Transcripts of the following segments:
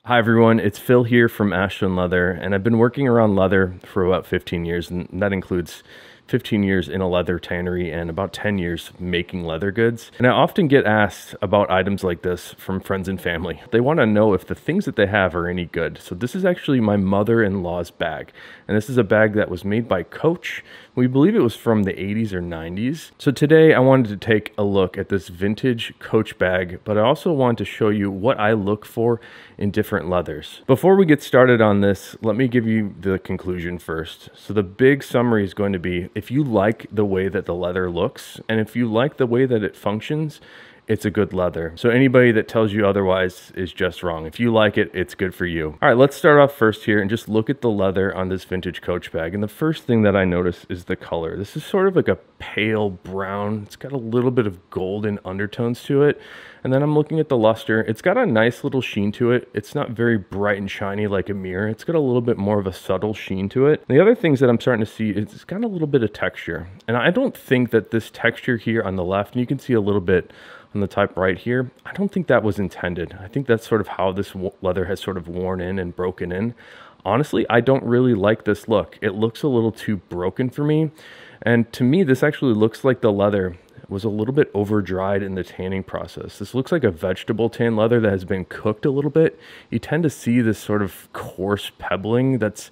Hi everyone, it's Phil here from Ashland Leather, and I've been working around leather for about 15 years, and that includes 15 years in a leather tannery and about 10 years making leather goods. And I often get asked about items like this from friends and family. They want to know if the things that they have are any good. So this is actually my mother-in-law's bag, and this is a bag that was made by Coach. We believe it was from the 80s or 90s. So today I wanted to take a look at this vintage Coach bag, but I also want to show you what I look for in different leathers. Before we get started on this, let me give you the conclusion first. So the big summary is going to be, if you like the way that the leather looks, and if you like the way that it functions, it's a good leather. So anybody that tells you otherwise is just wrong. If you like it, it's good for you. All right, let's start off first here and just look at the leather on this vintage Coach bag. And the first thing that I notice is the color. This is sort of like a pale brown. It's got a little bit of golden undertones to it. And then I'm looking at the luster. It's got a nice little sheen to it. It's not very bright and shiny like a mirror. It's got a little bit more of a subtle sheen to it. The other things that I'm starting to see is it's got a little bit of texture. And I don't think that this texture here on the left, and you can see a little bit on the top right here, I don't think that was intended. I think that's sort of how this leather has sort of worn in and broken in. Honestly, I don't really like this look. It looks a little too broken for me. And to me, this actually looks like the leather was a little bit over dried in the tanning process. This looks like a vegetable tan leather that has been cooked a little bit. You tend to see this sort of coarse pebbling that's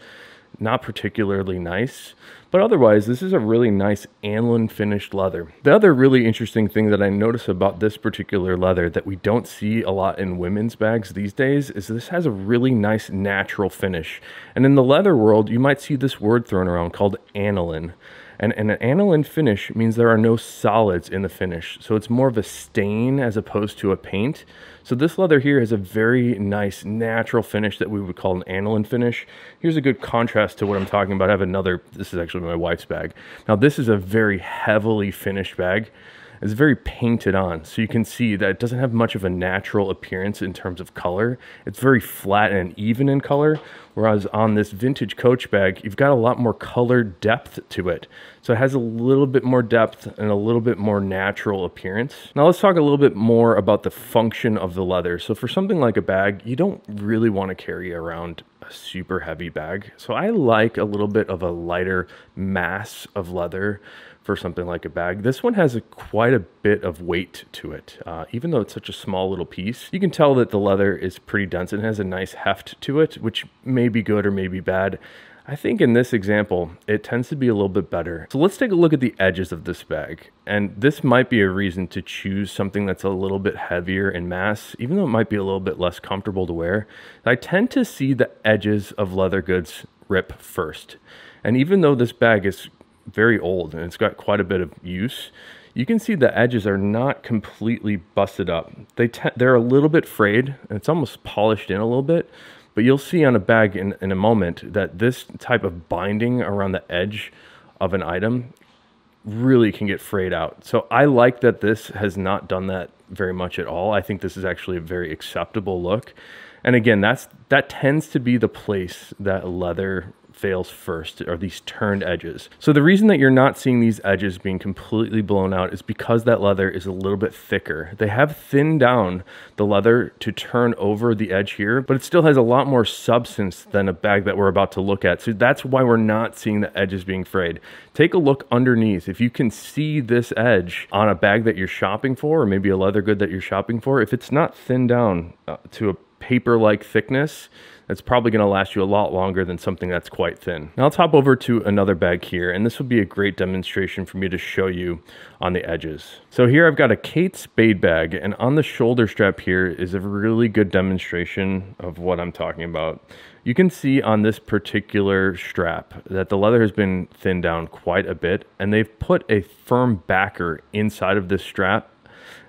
not particularly nice, but otherwise this is a really nice aniline finished leather. The other really interesting thing that I notice about this particular leather that we don't see a lot in women's bags these days is this has a really nice natural finish. And in the leather world, you might see this word thrown around called aniline. And an aniline finish means there are no solids in the finish. So it's more of a stain as opposed to a paint. So this leather here has a very nice natural finish that we would call an aniline finish. Here's a good contrast to what I'm talking about. I have another, this is actually my wife's bag. Now this is a very heavily finished bag. It's very painted on, so you can see that it doesn't have much of a natural appearance in terms of color. It's very flat and even in color, whereas on this vintage Coach bag, you've got a lot more color depth to it. So it has a little bit more depth and a little bit more natural appearance. Now let's talk a little bit more about the function of the leather. So for something like a bag, you don't really want to carry around a super heavy bag. So I like a little bit of a lighter mass of leather for something like a bag. This one has quite a bit of weight to it. Even though it's such a small little piece, you can tell that the leather is pretty dense and has a nice heft to it, which may be good or may be bad. I think in this example, it tends to be a little bit better. So let's take a look at the edges of this bag. And this might be a reason to choose something that's a little bit heavier in mass, even though it might be a little bit less comfortable to wear. I tend to see the edges of leather goods rip first. And even though this bag is very old and it's got quite a bit of use, you can see the edges are not completely busted up. They're a little bit frayed and it's almost polished in a little bit, but you'll see on a bag in a moment that this type of binding around the edge of an item really can get frayed out. So I like that this has not done that very much at all. I think this is actually a very acceptable look. And again, that tends to be the place that leather fails first, are these turned edges. So the reason that you're not seeing these edges being completely blown out is because that leather is a little bit thicker. They have thinned down the leather to turn over the edge here, but it still has a lot more substance than a bag that we're about to look at. So that's why we're not seeing the edges being frayed. Take a look underneath. If you can see this edge on a bag that you're shopping for, or maybe a leather good that you're shopping for, if it's not thinned down to a paper-like thickness, it's probably going to last you a lot longer than something that's quite thin. Now let's hop over to another bag here, and this would be a great demonstration for me to show you on the edges. So here I've got a Kate Spade bag, and on the shoulder strap here is a really good demonstration of what I'm talking about. You can see on this particular strap that the leather has been thinned down quite a bit, and they've put a firm backer inside of this strap,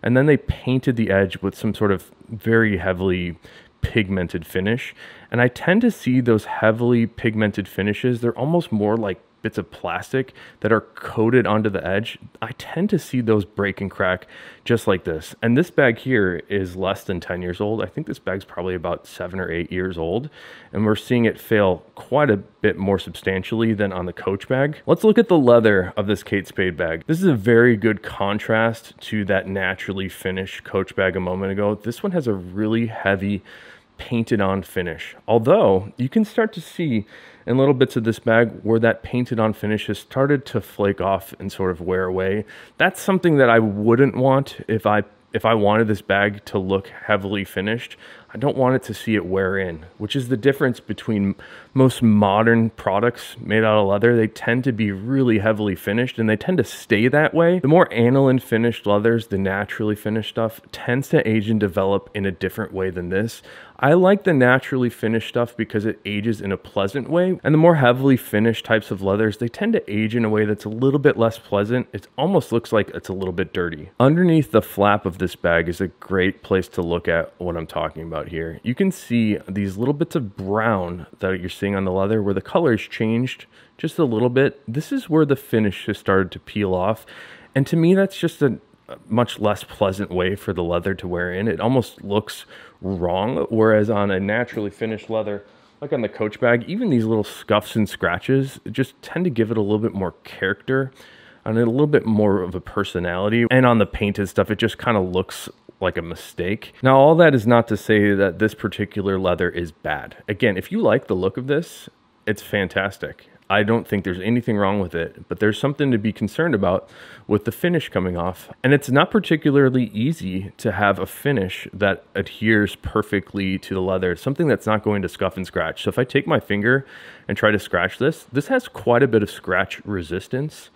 and then they painted the edge with some sort of very heavily pigmented finish. And I tend to see those heavily pigmented finishes, they're almost more like bits of plastic that are coated onto the edge. I tend to see those break and crack just like this. And this bag here is less than 10 years old. I think this bag's probably about 7 or 8 years old. And we're seeing it fail quite a bit more substantially than on the Coach bag. Let's look at the leather of this Kate Spade bag. This is a very good contrast to that naturally finished Coach bag a moment ago. This one has a really heavy painted on finish. Although you can start to see in little bits of this bag where that painted on finish has started to flake off and sort of wear away. That's something that I wouldn't want if I wanted this bag to look heavily finished. I don't want it to see it wear in, which is the difference between most modern products made out of leather. They tend to be really heavily finished and they tend to stay that way. The more aniline finished leathers, the naturally finished stuff, tends to age and develop in a different way than this. I like the naturally finished stuff because it ages in a pleasant way. And the more heavily finished types of leathers, they tend to age in a way that's a little bit less pleasant. It almost looks like it's a little bit dirty. Underneath the flap of this bag is a great place to look at what I'm talking about here. You can see these little bits of brown that you're seeing on the leather where the color has changed just a little bit. This is where the finish has started to peel off. And to me, that's just a much less pleasant way for the leather to wear in. It almost looks wrong, whereas on a naturally finished leather, like on the Coach bag, even these little scuffs and scratches just tend to give it a little bit more character and a little bit more of a personality. And on the painted stuff, it just kind of looks like a mistake. Now, all that is not to say that this particular leather is bad. Again, if you like the look of this, it's fantastic. I don't think there's anything wrong with it, but there's something to be concerned about with the finish coming off. And it's not particularly easy to have a finish that adheres perfectly to the leather, something that's not going to scuff and scratch. So if I take my finger and try to scratch this has quite a bit of scratch resistance.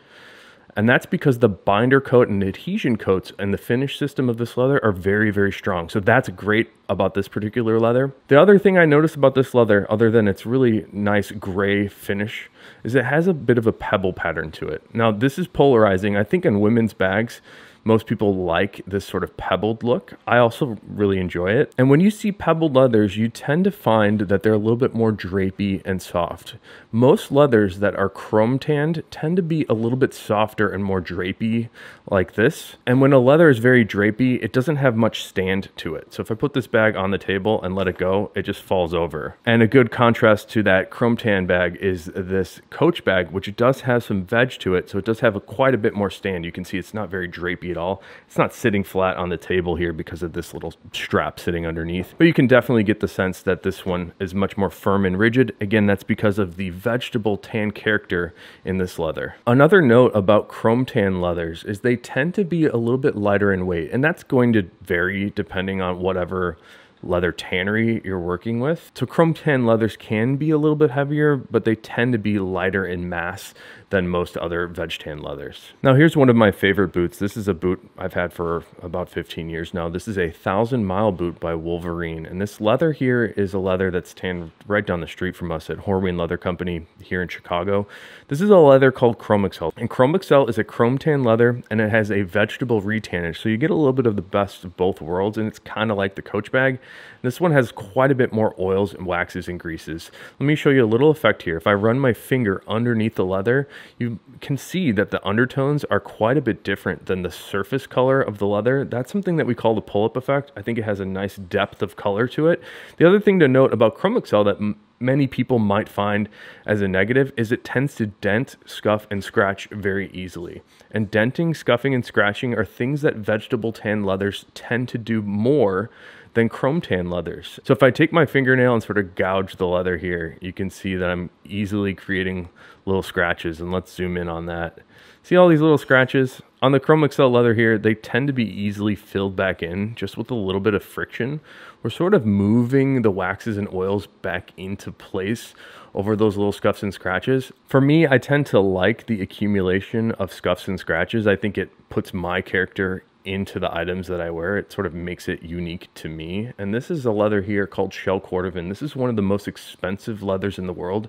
And that's because the binder coat and adhesion coats and the finish system of this leather are very, very strong. So that's great about this particular leather. The other thing I noticed about this leather, other than its really nice gray finish, is it has a bit of a pebble pattern to it. Now, this is polarizing. I think in women's bags, most people like this sort of pebbled look. I also really enjoy it. And when you see pebbled leathers, you tend to find that they're a little bit more drapey and soft. Most leathers that are chrome tanned tend to be a little bit softer and more drapey like this. And when a leather is very drapey, it doesn't have much stand to it. So if I put this bag on the table and let it go, it just falls over. And a good contrast to that chrome tan bag is this Coach bag, which does have some veg to it. So it does have quite a bit more stand. You can see it's not very drapey at all. It's not sitting flat on the table here because of this little strap sitting underneath, but you can definitely get the sense that this one is much more firm and rigid. Again, that's because of the vegetable tan character in this leather. Another note about chrome tan leathers is they tend to be a little bit lighter in weight, and that's going to vary depending on whatever leather tannery you're working with. So chrome tan leathers can be a little bit heavier, but they tend to be lighter in mass than most other veg tan leathers. Now here's one of my favorite boots. This is a boot I've had for about 15 years now. This is a 1,000-mile boot by Wolverine. And this leather here is a leather that's tanned right down the street from us at Horween Leather Company here in Chicago. This is a leather called Chrome Excel. And Chrome Excel is a chrome tan leather, and it has a vegetable retannage. So you get a little bit of the best of both worlds, and it's kind of like the Coach bag. This one has quite a bit more oils and waxes and greases. Let me show you a little effect here. If I run my finger underneath the leather, you can see that the undertones are quite a bit different than the surface color of the leather. That's something that we call the pull-up effect. I think it has a nice depth of color to it. The other thing to note about Chrome Excel that many people might find as a negative is it tends to dent, scuff, and scratch very easily. And denting, scuffing, and scratching are things that vegetable tan leathers tend to do more than chrome tan leathers. So if I take my fingernail and sort of gouge the leather here, you can see that I'm easily creating little scratches, and let's zoom in on that. See all these little scratches? On the Chrome Excel leather here, they tend to be easily filled back in just with a little bit of friction. We're sort of moving the waxes and oils back into place over those little scuffs and scratches. For me, I tend to like the accumulation of scuffs and scratches. I think it puts my character into the items that I wear. It sort of makes it unique to me. And this is a leather here called Shell Cordovan. This is one of the most expensive leathers in the world.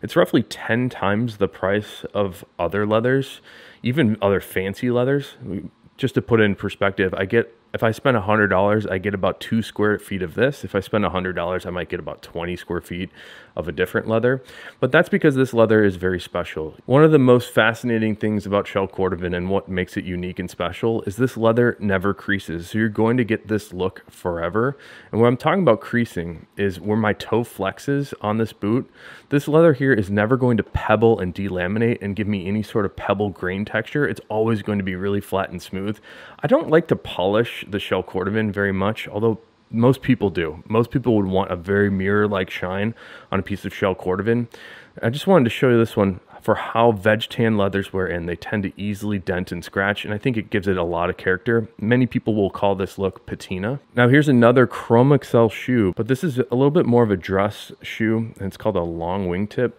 It's roughly 10 times the price of other leathers, even other fancy leathers. Just to put it in perspective, if I spend $100, I get about 2 square feet of this. If I spend $100, I might get about 20 square feet of a different leather. But that's because this leather is very special. One of the most fascinating things about Shell Cordovan and what makes it unique and special is this leather never creases. So you're going to get this look forever. And what I'm talking about creasing is where my toe flexes on this boot. This leather here is never going to pebble and delaminate and give me any sort of pebble grain texture. It's always going to be really flat and smooth. I don't like to polish the Shell Cordovan very much, although Most people do. Most people would want a very mirror-like shine on a piece of shell Cordovan. I just wanted to show you this one for how veg tan leathers wear in. They tend to easily dent and scratch, and I think it gives it a lot of character. Many people will call this look patina. Now here's another Chrome Excel shoe, but this is a little bit more of a dress shoe, and it's called a long wingtip.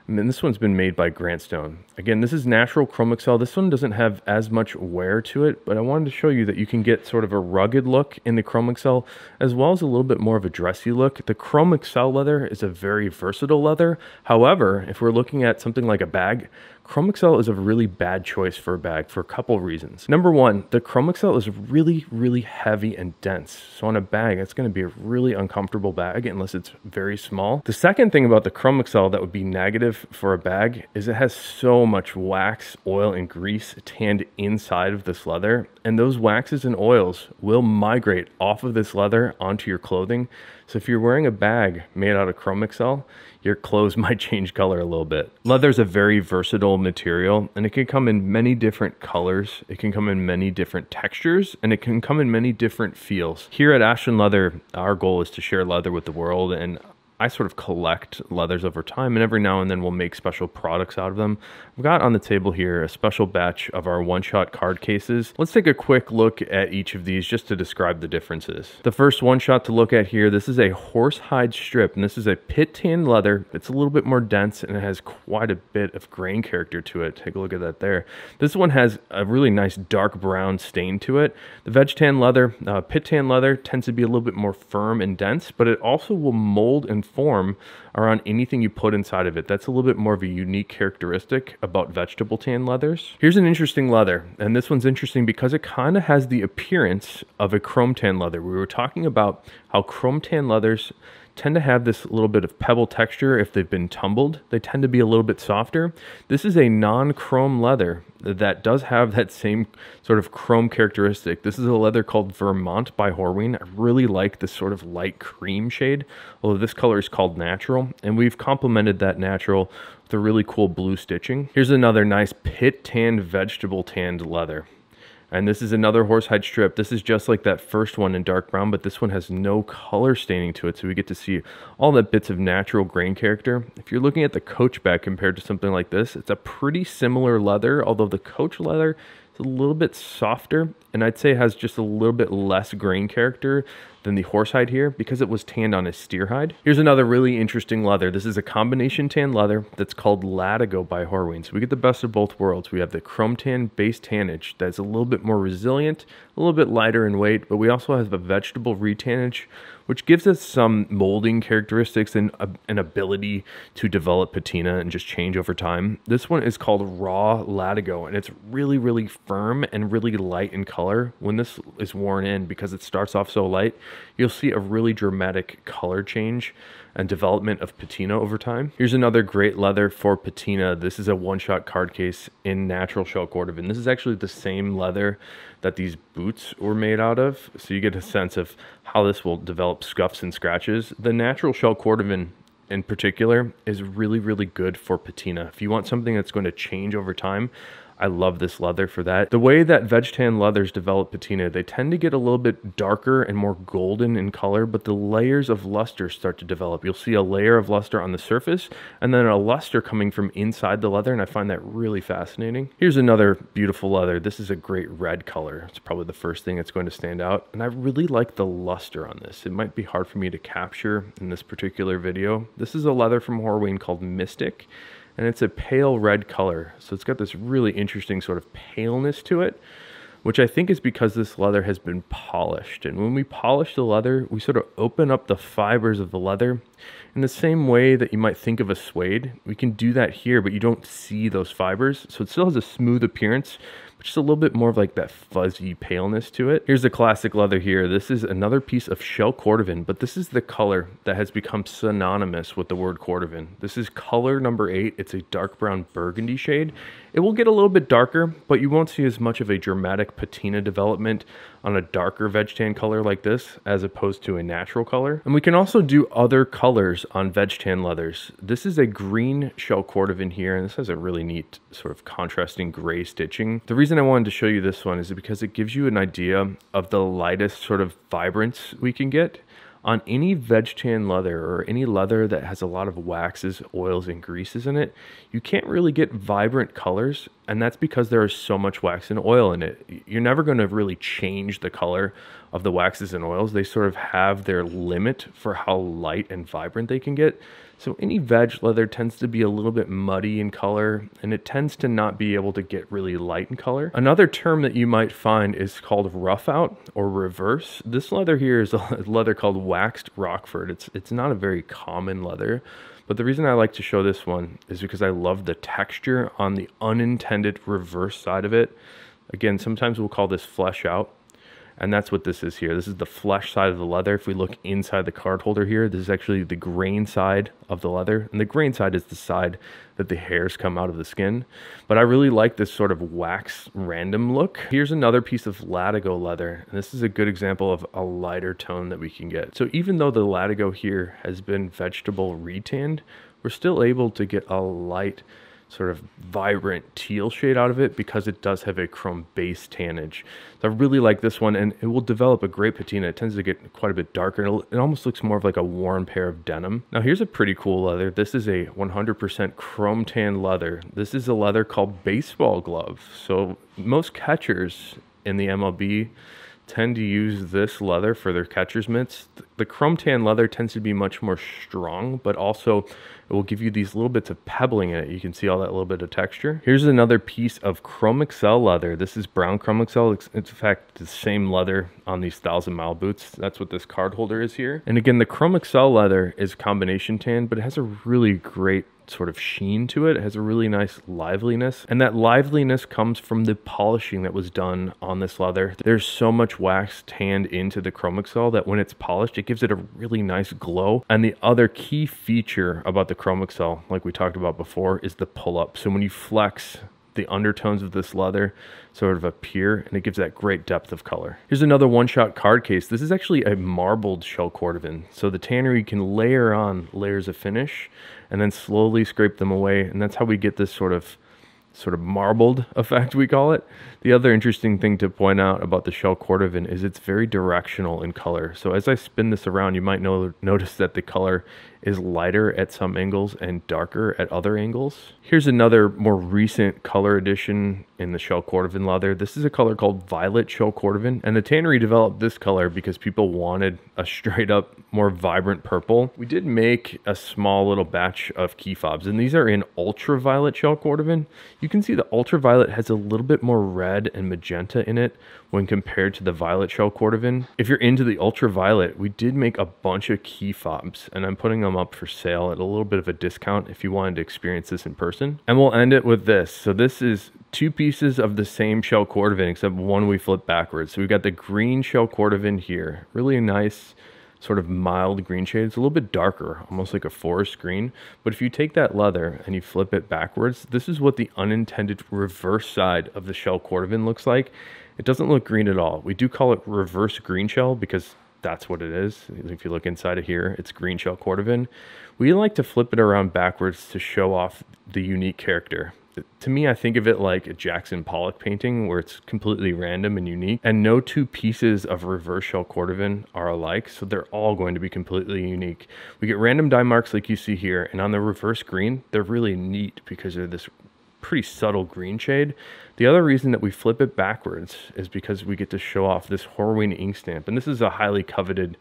And then this one's been made by Grant Stone. Again, this is natural Chrome Excel. This one doesn't have as much wear to it, but I wanted to show you that you can get sort of a rugged look in the Chrome Excel, as well as a little bit more of a dressy look. The Chrome Excel leather is a very versatile leather. However, if we're looking at something like a bag, Chrome Excel is a really bad choice for a bag for a couple of reasons. Number one, the Chrome Excel is really, really heavy and dense. So on a bag, it's going to be a really uncomfortable bag unless it's very small. The second thing about the Chrome Excel that would be negative for a bag is it has so much wax, oil, and grease tanned inside of this leather. And those waxes and oils will migrate off of this leather onto your clothing. So if you're wearing a bag made out of Chrome Excel, your clothes might change color a little bit. Leather is a very versatile material, and it can come in many different colors. It can come in many different textures, and it can come in many different feels. Here at Ashland Leather, our goal is to share leather with the world, and I sort of collect leathers over time, and every now and then we'll make special products out of them. I've got on the table here a special batch of our one-shot card cases. Let's take a quick look at each of these just to describe the differences. The first one-shot to look at here, this is a horsehide strip, and this is a pit tan leather. It's a little bit more dense, and it has quite a bit of grain character to it. Take a look at that there. This one has a really nice dark brown stain to it. The veg tan leather, pit tan leather tends to be a little bit more firm and dense, but it also will mold and form around anything you put inside of it. That's a little bit more of a unique characteristic about vegetable tan leathers. Here's an interesting leather, and this one's interesting because it kind of has the appearance of a chrome tan leather. We were talking about how chrome tan leathers tend to have this little bit of pebble texture. If they've been tumbled, they tend to be a little bit softer. This is a non-chrome leather that does have that same sort of chrome characteristic. This is a leather called Vermont by Horween. I really like this sort of light cream shade, although this color is called natural, and we've complemented that natural with a really cool blue stitching. Here's another nice pit tanned vegetable tanned leather. And this is another horsehide strip. This is just like that first one in dark brown, but this one has no color staining to it. So we get to see all the bits of natural grain character. If you're looking at the Coach bag compared to something like this, it's a pretty similar leather, although the Coach leather is a little bit softer, and I'd say it has just a little bit less grain character than the horsehide here because it was tanned on a steer hide. Here's another really interesting leather. This is a combination tan leather that's called Latigo by Horween. So we get the best of both worlds. We have the chrome tan base tannage that's a little bit more resilient, a little bit lighter in weight, but we also have a vegetable retannage, which gives us some molding characteristics and an ability to develop patina and just change over time. This one is called Raw Latigo, and it's really, really firm and really light in color. When this is worn in, because it starts off so light, you'll see a really dramatic color change and development of patina over time. Here's another great leather for patina. This is a one-shot card case in natural shell Cordovan. This is actually the same leather that these boots were made out of, so you get a sense of how this will develop scuffs and scratches. The natural shell Cordovan in particular is really, really good for patina. If you want something that's going to change over time, I love this leather for that. The way that veg tan leathers develop patina, they tend to get a little bit darker and more golden in color, but the layers of luster start to develop. You'll see a layer of luster on the surface and then a luster coming from inside the leather, and I find that really fascinating. Here's another beautiful leather. This is a great red color. It's probably the first thing that's going to stand out, and I really like the luster on this. It might be hard for me to capture in this particular video. This is a leather from Horween called Mystic, and it's a pale red color. So it's got this really interesting sort of paleness to it, which I think is because this leather has been polished. And when we polish the leather, we sort of open up the fibers of the leather in the same way that you might think of a suede. We can do that here, but you don't see those fibers. So it still has a smooth appearance, but just a little bit more of like that fuzzy paleness to it. Here's the classic leather here. This is another piece of shell Cordovan, but this is the color that has become synonymous with the word Cordovan. This is color number 8. It's a dark brown burgundy shade. It will get a little bit darker, but you won't see as much of a dramatic patina development on a darker veg tan color like this as opposed to a natural color. And we can also do other colors on veg tan leathers. This is a green shell Cordovan here, and this has a really neat sort of contrasting gray stitching. The reason I wanted to show you this one is because it gives you an idea of the lightest sort of vibrance we can get. On any veg tan leather or any leather that has a lot of waxes, oils, and greases in it, you can't really get vibrant colors, and that's because there is so much wax and oil in it. You're never going to really change the color of the waxes and oils. They sort of have their limit for how light and vibrant they can get. So any veg leather tends to be a little bit muddy in color, and it tends to not be able to get really light in color. Another term that you might find is called rough out or reverse. This leather here is a leather called waxed Rockford. It's not a very common leather, but the reason I like to show this one is because I love the texture on the unintended reverse side of it. Again, sometimes we'll call this flesh out. And that's what this is here. This is the flesh side of the leather. If we look inside the card holder here, this is actually the grain side of the leather. And the grain side is the side that the hairs come out of the skin. But I really like this sort of wax random look. Here's another piece of Latigo leather. And this is a good example of a lighter tone that we can get. So even though the Latigo here has been vegetable retanned, we're still able to get a light sort of vibrant teal shade out of it because it does have a chrome base tannage. So I really like this one, and it will develop a great patina. It tends to get quite a bit darker. It almost looks more of like a worn pair of denim. Now here's a pretty cool leather. This is a 100% chrome tan leather. This is a leather called baseball glove. So most catchers in the MLB tend to use this leather for their catcher's mitts. The chrome tan leather tends to be much more strong, but also it will give you these little bits of pebbling in it. You can see all that little bit of texture. Here's another piece of Chrome Excel leather. This is brown Chrome Excel. It's in fact the same leather on these 1,000-mile boots. That's what this card holder is here. And again, the Chrome Excel leather is combination tan, but it has a really great sort of sheen to it. It has a really nice liveliness, and that liveliness comes from the polishing that was done on this leather. There's so much wax tanned into the Chrome Excel that when it's polished, it gives it a really nice glow. And the other key feature about the Chrome Excel, like we talked about before, is the pull-up. So when you flex, the undertones of this leather sort of appear, and it gives that great depth of color. Here's another one-shot card case. This is actually a marbled shell Cordovan. So the tannery can layer on layers of finish and then slowly scrape them away, and that's how we get this sort of marbled effect, we call it. The other interesting thing to point out about the shell Cordovan is it's very directional in color. So as I spin this around, you might notice that the color is lighter at some angles and darker at other angles. Here's another more recent color addition in the shell Cordovan leather. This is a color called Violet Shell Cordovan, and the tannery developed this color because people wanted a straight up more vibrant purple. We did make a small little batch of key fobs, and these are in ultraviolet shell Cordovan. You can see the ultraviolet has a little bit more red and magenta in it when compared to the violet shell Cordovan. If you're into the ultraviolet, we did make a bunch of key fobs, and I'm putting them up for sale at a little bit of a discount if you wanted to experience this in person. And we'll end it with this. So this is two pieces of the same shell Cordovan, except one we flip backwards. So we've got the green shell Cordovan here. Really nice, sort of mild green shade. It's a little bit darker, almost like a forest green. But if you take that leather and you flip it backwards, this is what the unintended reverse side of the shell Cordovan looks like. It doesn't look green at all. We do call it reverse green shell because that's what it is. If you look inside of here, it's green shell Cordovan. We like to flip it around backwards to show off the unique character. To me, I think of it like a Jackson Pollock painting where it's completely random and unique, and no two pieces of reverse shell Cordovan are alike, so they're all going to be completely unique. We get random dye marks like you see here, and on the reverse green, they're really neat because they're this pretty subtle green shade. The other reason that we flip it backwards is because we get to show off this Horween ink stamp, and this is a highly coveted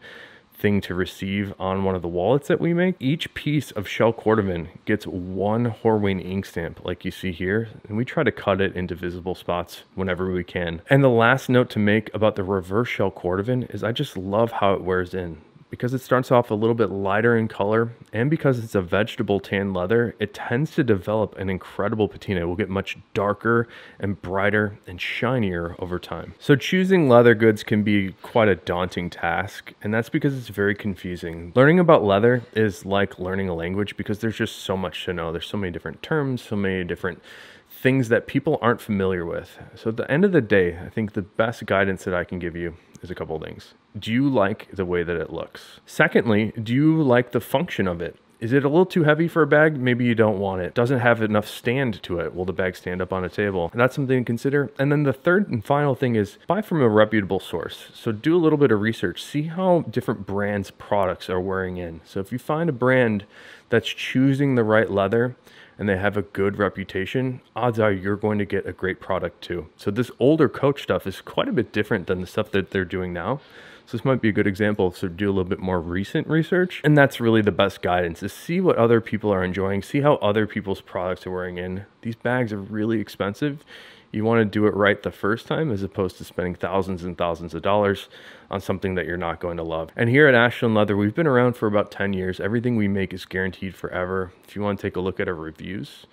thing to receive on one of the wallets that we make. Each piece of shell Cordovan gets one Horween ink stamp like you see here, and we try to cut it into visible spots whenever we can. And the last note to make about the reverse shell Cordovan is I just love how it wears in. Because it starts off a little bit lighter in color, and because it's a vegetable tan leather, it tends to develop an incredible patina. It will get much darker and brighter and shinier over time. So choosing leather goods can be quite a daunting task, and that's because it's very confusing. Learning about leather is like learning a language because there's just so much to know. There's so many different terms, so many different things that people aren't familiar with. So at the end of the day, I think the best guidance that I can give you is a couple of things. Do you like the way that it looks? Secondly, do you like the function of it? Is it a little too heavy for a bag? Maybe you don't want it. Doesn't have enough stand to it. Will the bag stand up on a table? And that's something to consider. And then the third and final thing is buy from a reputable source. So do a little bit of research. See how different brands' products are wearing in. So if you find a brand that's choosing the right leather and they have a good reputation, odds are you're going to get a great product too. So this older Coach stuff is quite a bit different than the stuff that they're doing now. So this might be a good example. So do a little bit more recent research. And that's really the best guidance, is see what other people are enjoying, see how other people's products are wearing in. These bags are really expensive. You want to do it right the first time as opposed to spending thousands and thousands of dollars on something that you're not going to love. And here at Ashland Leather, we've been around for about 10 years. Everything we make is guaranteed forever. If you want to take a look at our reviews,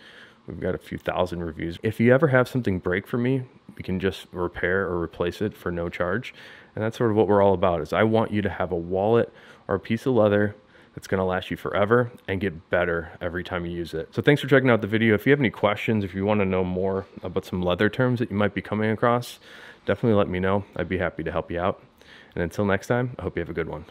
we've got a few thousand reviews. If you ever have something break for me, we can just repair or replace it for no charge. And that's sort of what we're all about, is I want you to have a wallet or a piece of leather that's going to last you forever and get better every time you use it. So thanks for checking out the video. If you have any questions, if you want to know more about some leather terms that you might be coming across, definitely let me know. I'd be happy to help you out. And until next time, I hope you have a good one.